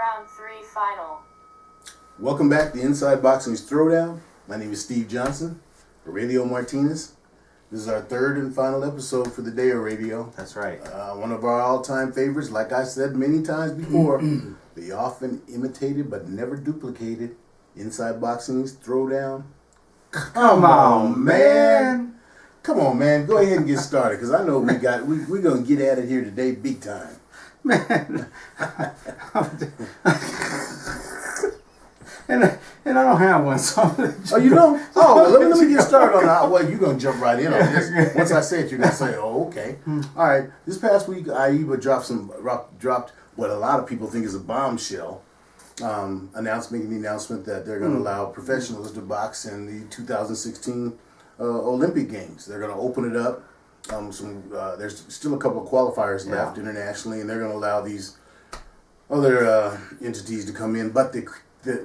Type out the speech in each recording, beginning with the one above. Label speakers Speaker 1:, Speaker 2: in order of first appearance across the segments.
Speaker 1: Round 3 final.
Speaker 2: Welcome back to Inside Boxing's Throwdown. My name is Steve Johnson, Aurelio Martinez. This is our third and final episode for the day, Aurelio.
Speaker 3: That's right.
Speaker 2: One of our all-time favorites, like I said many times before, the often imitated but never duplicated Inside Boxing's Throwdown.
Speaker 3: Come on, man.
Speaker 2: Come on, man. Go ahead and get started, because I know we're going to get at it here today big time.
Speaker 3: Man. And I don't have one, so
Speaker 2: oh, you don't? Oh, well, let me get started on that. Well, you're going to jump right in on this. Once I say it, you're going to say, oh, okay. All right. This past week, AIBA dropped what a lot of people think is a bombshell. Making the announcement that they're going to allow professionals to box in the 2016 Olympic Games. They're going to open it up. There's still a couple of qualifiers left internationally, and they're going to allow these other entities to come in. But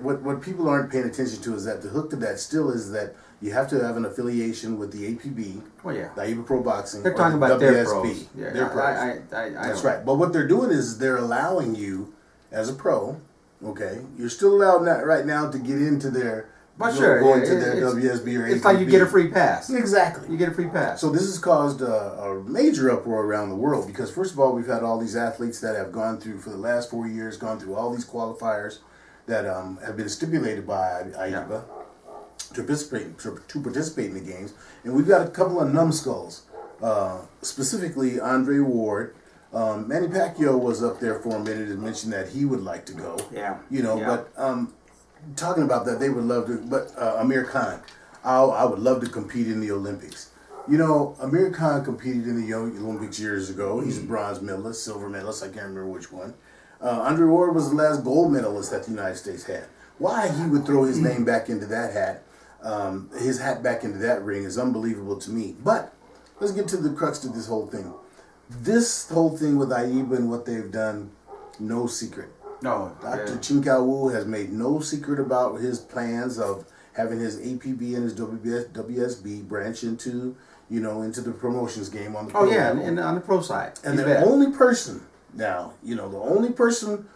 Speaker 2: what people aren't paying attention to is that the hook to that still is that you have to have an affiliation with the APB,
Speaker 3: the
Speaker 2: AIBA Pro Boxing,
Speaker 3: they're talking about
Speaker 2: WSB.
Speaker 3: their pros. Yeah,
Speaker 2: their pros. That's right. But what they're doing is they're allowing you as a pro. Okay, you're still allowed right now to get into their.
Speaker 3: But sure,
Speaker 2: go into their WSB or APB.
Speaker 3: It's like you get a free pass.
Speaker 2: Exactly.
Speaker 3: You get a free pass.
Speaker 2: So this has caused a major uproar around the world because, first of all, we've had all these athletes that have gone through, for the last 4 years, gone through all these qualifiers that have been stipulated by AIBA to participate in the games. And we've got a couple of numbskulls, specifically Andre Ward. Manny Pacquiao was up there for a minute and mentioned that he would like to go.
Speaker 3: Yeah.
Speaker 2: But talking about that, they would love to. But Amir Khan, I would love to compete in the Olympics. Amir Khan competed in the Olympics years ago. He's a bronze medalist, silver medalist, I can't remember which one. Andre Ward was the last gold medalist that the United States had. Why he would throw his name back into that hat, his hat back into that ring is unbelievable to me. But let's get to the crux of this whole thing. This whole thing with AIBA and what they've done, no secret.
Speaker 3: No,
Speaker 2: Dr. Chin Kao Wu has made no secret about his plans of having his APB and his WSB branch into the promotions game on the pro level.
Speaker 3: And on the pro side.
Speaker 2: And the only person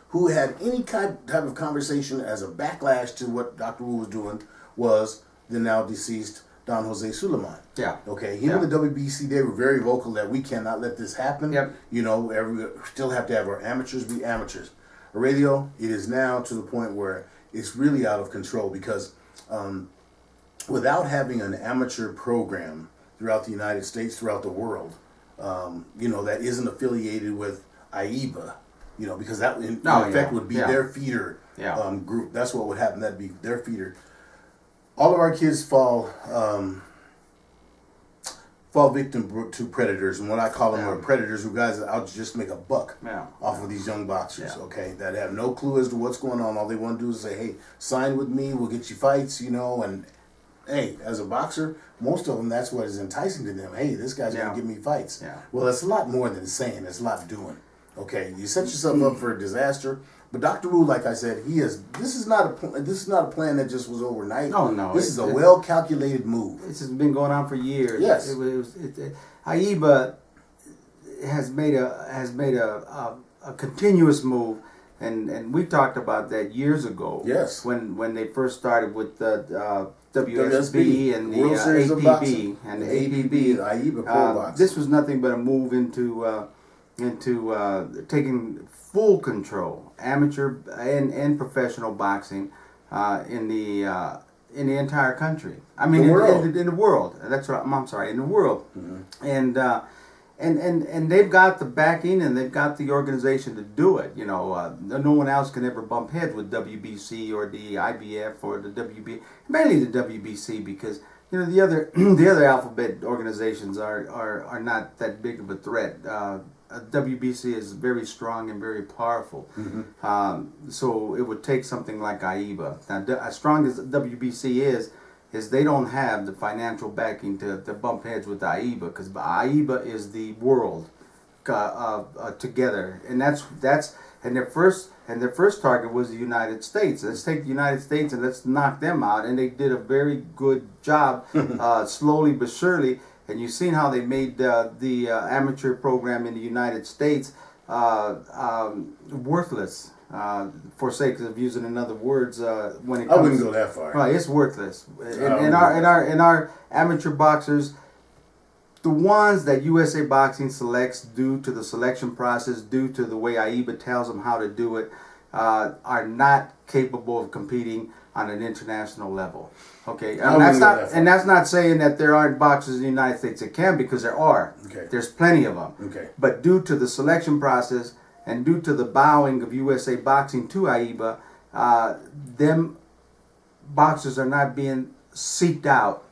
Speaker 2: who had any type of conversation as a backlash to what Dr. Wu was doing was the now deceased Don Jose Suleiman.
Speaker 3: Yeah.
Speaker 2: Okay. Him and the WBC, they were very vocal that we cannot let this happen.
Speaker 3: Yep.
Speaker 2: We still have to have our amateurs be amateurs. Aurelio, it is now to the point where it's really out of control because without having an amateur program throughout the United States, throughout the world, that isn't affiliated with AIBA, because that in effect would be their feeder group. That's what would happen. That'd be their feeder. All of our kids fall victim to predators, and what I call them are predators, who guys that out to just make a buck off of these young boxers, okay, that have no clue as to what's going on. All they want to do is say, hey, sign with me, we'll get you fights, and hey, as a boxer, most of them, that's what is enticing to them. Hey, this guy's going to give me fights.
Speaker 3: Yeah.
Speaker 2: Well, it's a lot more than saying, it's a lot doing, okay? You set yourself up for a disaster. But Dr. Wu, like I said, this is not a plan that just was overnight.
Speaker 3: No.
Speaker 2: This is a well-calculated move.
Speaker 3: This has been going on for years.
Speaker 2: Yes.
Speaker 3: AIBA has made a continuous move, and we talked about that years ago.
Speaker 2: Yes.
Speaker 3: When they first started with the WSB and the
Speaker 2: World Series of
Speaker 3: APB
Speaker 2: Boxing.
Speaker 3: and the
Speaker 2: APB, the AIBA Pro Boxing.
Speaker 3: This was nothing but a move into taking full control, amateur and professional boxing in the entire country. I mean, in the world. That's right. I'm sorry, in the world. Mm-hmm. And they've got the backing and they've got the organization to do it. No one else can ever bump heads with WBC or the IBF or the WB, mainly the WBC, because the other alphabet organizations are not that big of a threat. WBC is very strong and very powerful. Mm-hmm. So it would take something like AIBA. Now, as strong as WBC is they don't have the financial backing to bump heads with AIBA, because AIBA is the world together, and their first target was the United States. Let's take the United States and let's knock them out, and they did a very good job, slowly but surely. And you've seen how they made the amateur program in the United States worthless. for sake of using another words, when it comes,
Speaker 2: I wouldn't go that far.
Speaker 3: Right, it's worthless. In our amateur boxers, the ones that USA Boxing selects due to the selection process, due to the way AIBA tells them how to do it, are not capable of competing on an international level. Okay, and that's not saying that there aren't boxers in the United States that can, because there are.
Speaker 2: Okay.
Speaker 3: There's plenty of them.
Speaker 2: Okay.
Speaker 3: But due to the selection process and due to the bowing of USA Boxing to AIBA, them boxers are not being seeked out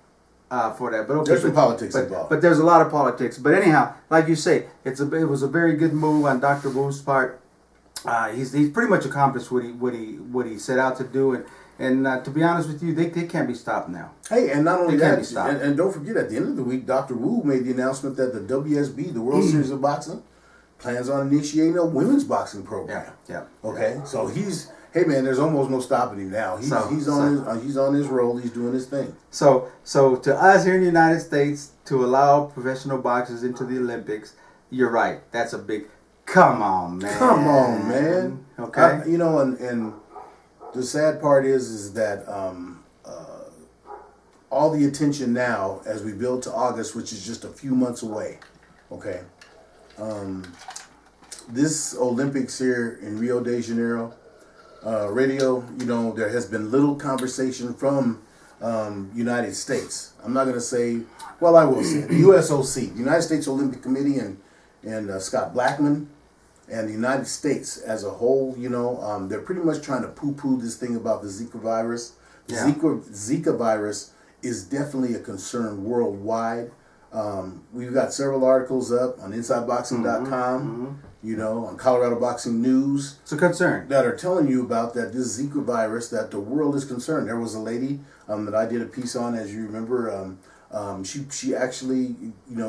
Speaker 3: for that. But okay,
Speaker 2: there's some politics involved.
Speaker 3: But there's a lot of politics. But anyhow, like you say, it was a very good move on Dr. Wu's part. He's pretty much accomplished what he set out to do, and to be honest with you, they can't be stopped now.
Speaker 2: Hey, and not only that, and don't forget, at the end of the week, Dr. Wu made the announcement that the WSB, the World Series of Boxing, plans on initiating a women's boxing program.
Speaker 3: Yeah.
Speaker 2: Okay, so hey man, there's almost no stopping him now. He's on his roll. He's doing his thing.
Speaker 3: So to us here in the United States, to allow professional boxers into the Olympics, you're right. That's a big come on, man.
Speaker 2: Come on, man.
Speaker 3: Okay.
Speaker 2: And the sad part is that all the attention now, as we build to August, which is just a few months away, okay, this Olympics here in Rio de Janeiro, radio, there has been little conversation from United States. I'm not going to say, well, I will say, the USOC, the United States Olympic Committee, and Scott Blackman, and the United States as a whole, they're pretty much trying to poo-poo this thing about the Zika virus. The Zika virus is definitely a concern worldwide. We've got several articles up on InsideBoxing.com, on Colorado Boxing News.
Speaker 3: It's a concern.
Speaker 2: That are telling you about that this Zika virus, that the world is concerned. There was a lady that I did a piece on, as you remember. She actually,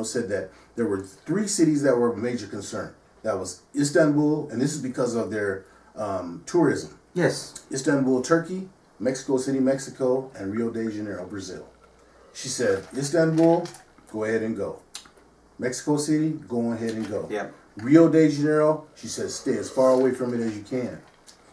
Speaker 2: said that there were 3 cities that were of major concern. That was Istanbul, and this is because of their tourism.
Speaker 3: Yes.
Speaker 2: Istanbul, Turkey, Mexico City, Mexico, and Rio de Janeiro, Brazil. She said, Istanbul, go ahead and go. Mexico City, go ahead and go.
Speaker 3: Yep.
Speaker 2: Rio de Janeiro, she says, stay as far away from it as you can.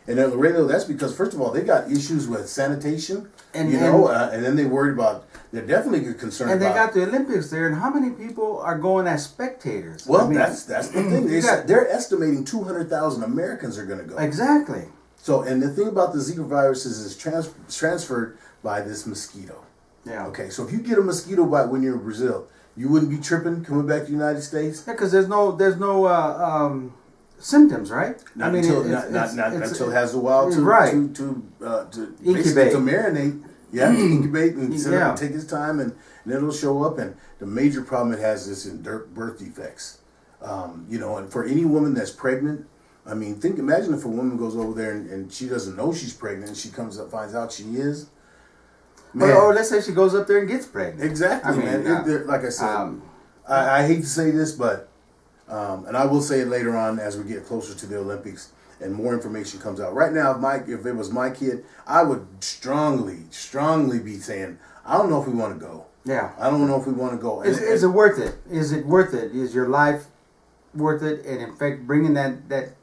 Speaker 2: And then Laredo, that's because, first of all, they got issues with sanitation, and then they worried about, they're definitely concerned about.
Speaker 3: And they got the Olympics there, and how many people are going as spectators?
Speaker 2: Well, that's the thing. They're estimating 200,000 Americans are going to go.
Speaker 3: Exactly.
Speaker 2: So, and the thing about the Zika virus is it's transferred by this mosquito.
Speaker 3: Yeah.
Speaker 2: Okay, so if you get a mosquito bite when you're in Brazil, you wouldn't be tripping coming back to the United States?
Speaker 3: Yeah, because there's no symptoms, right?
Speaker 2: Not until it has a while to
Speaker 3: incubate,
Speaker 2: to marinate. Yeah, to incubate and take its time, and it'll show up. And the major problem it has is in birth defects. And for any woman that's pregnant, I mean, imagine if a woman goes over there and she doesn't know she's pregnant, and she comes up, finds out she is.
Speaker 3: Or let's say she goes up there and gets pregnant.
Speaker 2: Exactly, man. Like I said, I hate to say this, but and I will say it later on as we get closer to the Olympics and more information comes out. Right now, if it was my kid, I would strongly be saying, I don't know if we want to go.
Speaker 3: Yeah.
Speaker 2: I don't know if we want to go.
Speaker 3: Is it worth it? Is it worth it? Is your life worth it? And in fact, bringing that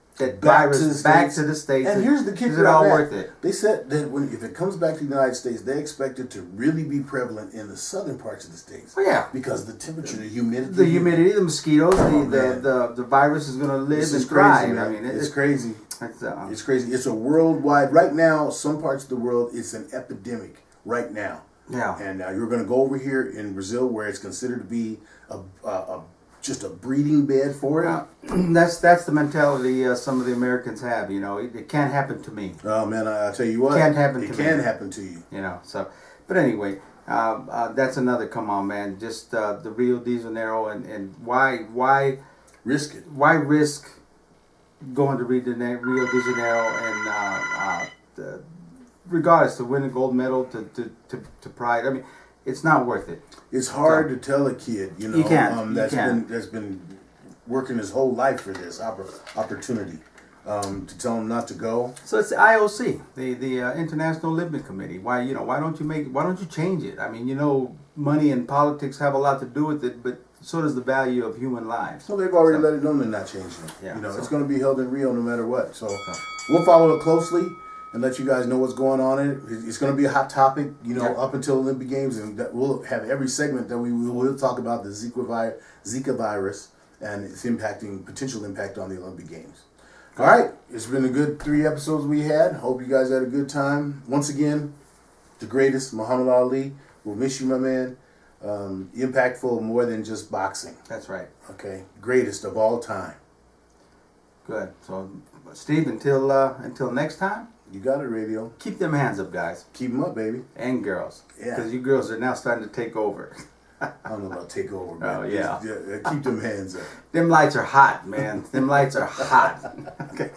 Speaker 3: virus back to the States.
Speaker 2: And here's the kicker.
Speaker 3: Is it all worth it?
Speaker 2: They said that if it comes back to the United States, they expect it to really be prevalent in the southern parts of the States.
Speaker 3: Oh, yeah.
Speaker 2: Because the temperature, the humidity.
Speaker 3: The mosquitoes, the virus is going to live and thrive. I mean,
Speaker 2: it's crazy.
Speaker 3: It's
Speaker 2: crazy. It's a worldwide. Right now, some parts of the world, it's an epidemic right now.
Speaker 3: Yeah.
Speaker 2: And you're going to go over here in Brazil, where it's considered to be just a breeding bed for it.
Speaker 3: That's the mentality some of the Americans have. It can't happen to me.
Speaker 2: Oh man, I tell you what,
Speaker 3: it can't happen.
Speaker 2: It can happen to you.
Speaker 3: So, but anyway, that's another come on, man. Just the Rio de Janeiro and why
Speaker 2: risk it?
Speaker 3: Why risk going to Rio de Janeiro and regardless to win a gold medal to pride? I mean, it's not worth it.
Speaker 2: It's hard to tell a kid, that's been working his whole life for this opportunity, to tell him not to go.
Speaker 3: So it's the IOC, the International Olympic Committee. Why don't you change it? I mean, money and politics have a lot to do with it, but so does the value of human lives.
Speaker 2: So they've already let it know they're not changing it.
Speaker 3: Yeah,
Speaker 2: You know,
Speaker 3: so-
Speaker 2: it's going to be held in Rio no matter what. So we'll follow it closely and let you guys know what's going on in it. It's going to be a hot topic, you know,
Speaker 3: Yeah.
Speaker 2: up until Olympic Games, and that we'll have every segment that we will talk about the Zika virus and its potential impact on the Olympic Games. All right, it's been a good 3 episodes we had. Hope you guys had a good time. Once again, the greatest, Muhammad Ali. We'll miss you, my man. Impactful more than just boxing.
Speaker 3: That's right.
Speaker 2: Okay, greatest of all time.
Speaker 3: Good. So, Steve, until next time,
Speaker 2: You got it, radio.
Speaker 3: keep them hands up, guys
Speaker 2: Keep them up, baby.
Speaker 3: and girls.
Speaker 2: Yeah.
Speaker 3: Because you girls are now starting to take over.
Speaker 2: I don't know about take over, man.
Speaker 3: Oh, yeah.
Speaker 2: Just, keep them hands up.
Speaker 3: Them lights are hot, man. Them lights are hot. Okay.